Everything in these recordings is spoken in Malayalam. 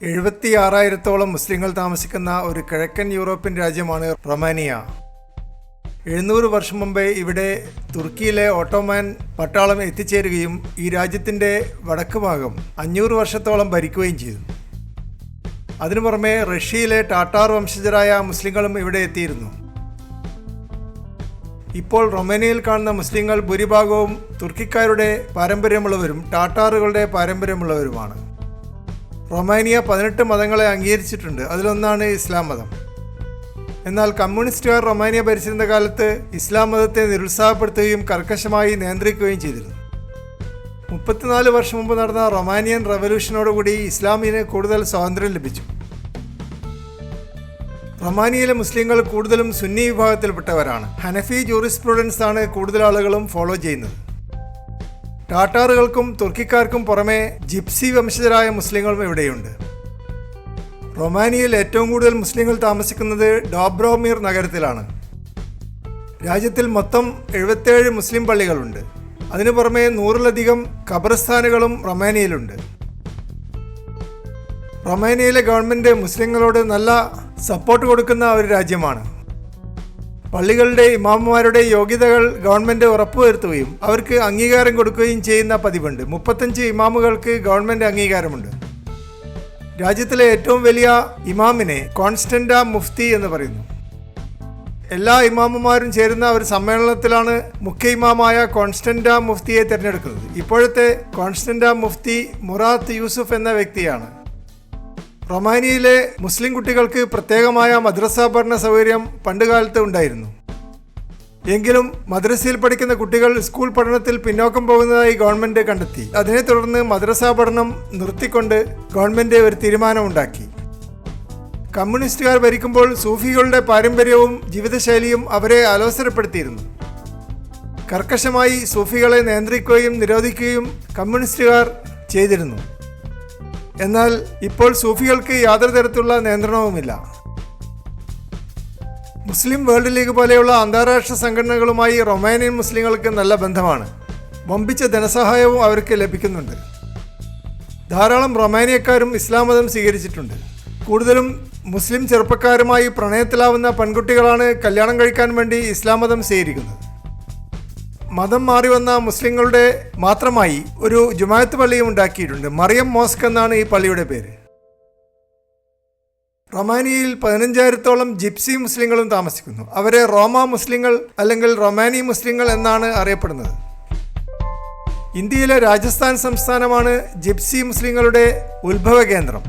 76,000-ഓളം മുസ്ലിങ്ങൾ താമസിക്കുന്ന ഒരു കിഴക്കൻ യൂറോപ്യൻ രാജ്യമാണ് റൊമാനിയ. 700 വർഷം മുമ്പേ ഇവിടെ തുർക്കിയിലെ ഓട്ടോമാൻ പട്ടാളം എത്തിച്ചേരുകയും ഈ രാജ്യത്തിൻ്റെ വടക്ക് ഭാഗം 500 വർഷത്തോളം ഭരിക്കുകയും ചെയ്തു. അതിനു പുറമെ റഷ്യയിലെ ടാറ്റാർ വംശജരായ മുസ്ലിങ്ങളും ഇവിടെ എത്തിയിരുന്നു. ഇപ്പോൾ റൊമാനിയയിൽ കാണുന്ന മുസ്ലിങ്ങൾ ഭൂരിഭാഗവും തുർക്കിക്കാരുടെ പാരമ്പര്യമുള്ളവരും ടാറ്റാറുകളുടെ പാരമ്പര്യമുള്ളവരുമാണ്. റൊമാനിയ 18 മതങ്ങളെ അംഗീകരിച്ചിട്ടുണ്ട്. അതിലൊന്നാണ് ഇസ്ലാം മതം. എന്നാൽ കമ്മ്യൂണിസ്റ്റുകാർ റൊമാനിയ ഭരിച്ചിരുന്ന കാലത്ത് ഇസ്ലാം മതത്തെ നിരുത്സാഹപ്പെടുത്തുകയും കർക്കശമായി നിയന്ത്രിക്കുകയും ചെയ്തിരുന്നു. 34 വർഷം മുമ്പ് നടന്ന റൊമാനിയൻ റവല്യൂഷനോടുകൂടി ഇസ്ലാമിന് കൂടുതൽ സ്വാതന്ത്ര്യം ലഭിച്ചു. റൊമാനിയയിലെ മുസ്ലിങ്ങൾ കൂടുതലും സുന്നി വിഭാഗത്തിൽപ്പെട്ടവരാണ്. ഹനഫി ജൂറിസ്പ്രുഡൻസ് ആണ് കൂടുതൽ ആളുകളും ഫോളോ ചെയ്യുന്നത്. ടാറ്റാറുകൾക്കും തുർക്കിക്കാർക്കും പുറമെ ജിപ്സി വംശജരായ മുസ്ലിങ്ങളും ഇവിടെയുണ്ട്. റൊമാനിയയിൽ ഏറ്റവും കൂടുതൽ മുസ്ലിങ്ങൾ താമസിക്കുന്നത് ഡോബ്രോമിർ നഗരത്തിലാണ്. രാജ്യത്തിൽ മൊത്തം 77 മുസ്ലിം പള്ളികളുണ്ട്. അതിനു പുറമെ 100-ലധികം ഖബർസ്ഥാനുകളും റൊമാനിയയിലുണ്ട്. റൊമാനിയയിലെ ഗവൺമെൻറ് മുസ്ലിങ്ങളോട് നല്ല സപ്പോർട്ട് കൊടുക്കുന്ന ഒരു രാജ്യമാണ്. പള്ളികളുടെ ഇമാമുമാരുടെ യോഗ്യതകൾ ഗവൺമെൻറ് ഉറപ്പുവരുത്തുകയും അവർക്ക് അംഗീകാരം കൊടുക്കുകയും ചെയ്യുന്ന പതിവുണ്ട്. 35 ഇമാമുകൾക്ക് ഗവൺമെൻറ് അംഗീകാരമുണ്ട്. രാജ്യത്തിലെ ഏറ്റവും വലിയ ഇമാമിനെ കോൺസ്റ്റന്റ മുഫ്തി എന്ന് പറയുന്നു. എല്ലാ ഇമാമുമാരും ചേരുന്ന ഒരു സമ്മേളനത്തിലാണ് മുഖ്യ ഇമാമായ കോൺസ്റ്റന്റ മുഫ്തിയെ തിരഞ്ഞെടുക്കുന്നത്. ഇപ്പോഴത്തെ കോൺസ്റ്റന്റ മുഫ്തി മുറാത്ത് യൂസുഫ് എന്ന വ്യക്തിയാണ്. റൊമാനിയയിലെ മുസ്ലിം കുട്ടികൾക്ക് പ്രത്യേകമായ മദ്രസ പഠന സൗകര്യം പണ്ടുകാലത്ത് ഉണ്ടായിരുന്നു. എങ്കിലും മദ്രസയിൽ പഠിക്കുന്ന കുട്ടികൾ സ്കൂൾ പഠനത്തിൽ പിന്നോക്കം പോകുന്നതായി ഗവൺമെൻറ് കണ്ടെത്തി. അതിനെ തുടർന്ന് മദ്രസ പഠനം നിർത്തിക്കൊണ്ട് ഗവൺമെൻറ് ഒരു തീരുമാനമുണ്ടാക്കി. കമ്മ്യൂണിസ്റ്റുകാർ ഭരിക്കുമ്പോൾ സൂഫികളുടെ പാരമ്പര്യവും ജീവിതശൈലിയും അവരെ അലോസരപ്പെടുത്തിയിരുന്നു. കർക്കശമായി സൂഫികളെ നിയന്ത്രിക്കുകയും നിരോധിക്കുകയും കമ്മ്യൂണിസ്റ്റുകാർ ചെയ്തിരുന്നു. എന്നാൽ ഇപ്പോൾ സൂഫികൾക്ക് യാതൊരു തരത്തിലുള്ള നിയന്ത്രണവുമില്ല. മുസ്ലിം വേൾഡ് ലീഗ് പോലെയുള്ള അന്താരാഷ്ട്ര സംഘടനകളുമായി റൊമാനിയൻ മുസ്ലിങ്ങൾക്ക് നല്ല ബന്ധമാണ്. വമ്പിച്ച ധനസഹായവും അവർക്ക് ലഭിക്കുന്നുണ്ട്. ധാരാളം റൊമാനിയക്കാരും ഇസ്ലാം മതം സ്വീകരിച്ചിട്ടുണ്ട്. കൂടുതലും മുസ്ലിം ചെറുപ്പക്കാരുമായി പ്രണയത്തിലാവുന്ന പെൺകുട്ടികളാണ് കല്യാണം കഴിക്കാൻ വേണ്ടി ഇസ്ലാം മതം സ്വീകരിക്കുന്നത്. മതം മാറി വന്ന മുസ്ലിങ്ങളുടെ മാത്രമായി ഒരു ജുമാഅത്ത് പള്ളിയും ഉണ്ടാക്കിയിട്ടുണ്ട്. മറിയം മോസ്ക് എന്നാണ് ഈ പള്ളിയുടെ പേര്. റൊമാനിയയിൽ 15,000-ഓളം ജിപ്സി മുസ്ലിങ്ങളും താമസിക്കുന്നു. അവരെ റോമ മുസ്ലിങ്ങൾ അല്ലെങ്കിൽ റൊമാനി മുസ്ലിങ്ങൾ എന്നാണ് അറിയപ്പെടുന്നത്. ഇന്ത്യയിലെ രാജസ്ഥാൻ സംസ്ഥാനമാണ് ജിപ്സി മുസ്ലിങ്ങളുടെ ഉത്ഭവ കേന്ദ്രം.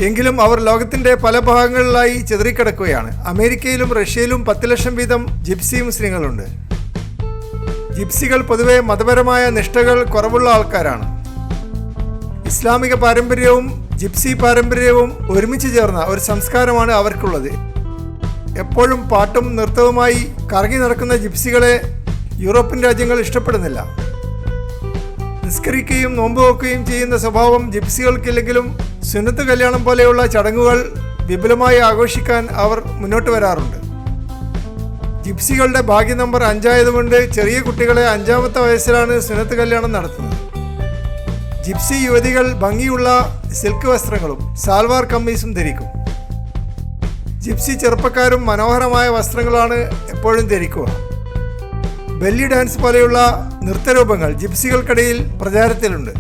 എങ്കിലും അവർ ലോകത്തിൻ്റെ പല ഭാഗങ്ങളിലായി ചിതറിക്കിടക്കുകയാണ്. അമേരിക്കയിലും റഷ്യയിലും 10 ലക്ഷം വീതം ജിപ്സി മുസ്ലിങ്ങളുണ്ട്. ജിപ്സികൾ പൊതുവെ മതപരമായ നിഷ്ഠകൾ കുറവുള്ള ആൾക്കാരാണ്. ഇസ്ലാമിക പാരമ്പര്യവും ജിപ്സി പാരമ്പര്യവും ഒരുമിച്ച് ചേർന്ന ഒരു സംസ്കാരമാണ് അവർക്കുള്ളത്. എപ്പോഴും പാട്ടും നൃത്തവുമായി കറങ്ങി നടക്കുന്ന ജിപ്സികളെ യൂറോപ്യൻ രാജ്യങ്ങൾ ഇഷ്ടപ്പെടുന്നില്ല. നിസ്കരിക്കുകയും നോമ്പ് വെക്കുകയും ചെയ്യുന്ന സ്വഭാവം ജിപ്സികൾക്കില്ലെങ്കിലും സുന്നത്ത് കല്യാണം പോലെയുള്ള ചടങ്ങുകൾ വിപുലമായി ആഘോഷിക്കാൻ അവർ മുന്നോട്ട് വരാറുണ്ട്. ജിപ്സികളുടെ ഭാഗ്യ നമ്പർ 5 ആയതുകൊണ്ട് ചെറിയ കുട്ടികളെ 5-ാമത്തെ വയസ്സിലാണ് സുന്നത്ത് കല്യാണം നടത്തുന്നത്. ജിപ്സി യുവതികൾ ഭംഗിയുള്ള സിൽക്ക് വസ്ത്രങ്ങളും സാൽവാർ കമ്മീസും ധരിക്കും. ജിപ്സി ചെറുപ്പക്കാരും മനോഹരമായ വസ്ത്രങ്ങളാണ് എപ്പോഴും ധരിക്കുക. ബെല്ലി ഡാൻസ് പോലെയുള്ള നൃത്തരൂപങ്ങൾ ജിപ്സികൾക്കിടയിൽ പ്രചാരത്തിലുണ്ട്.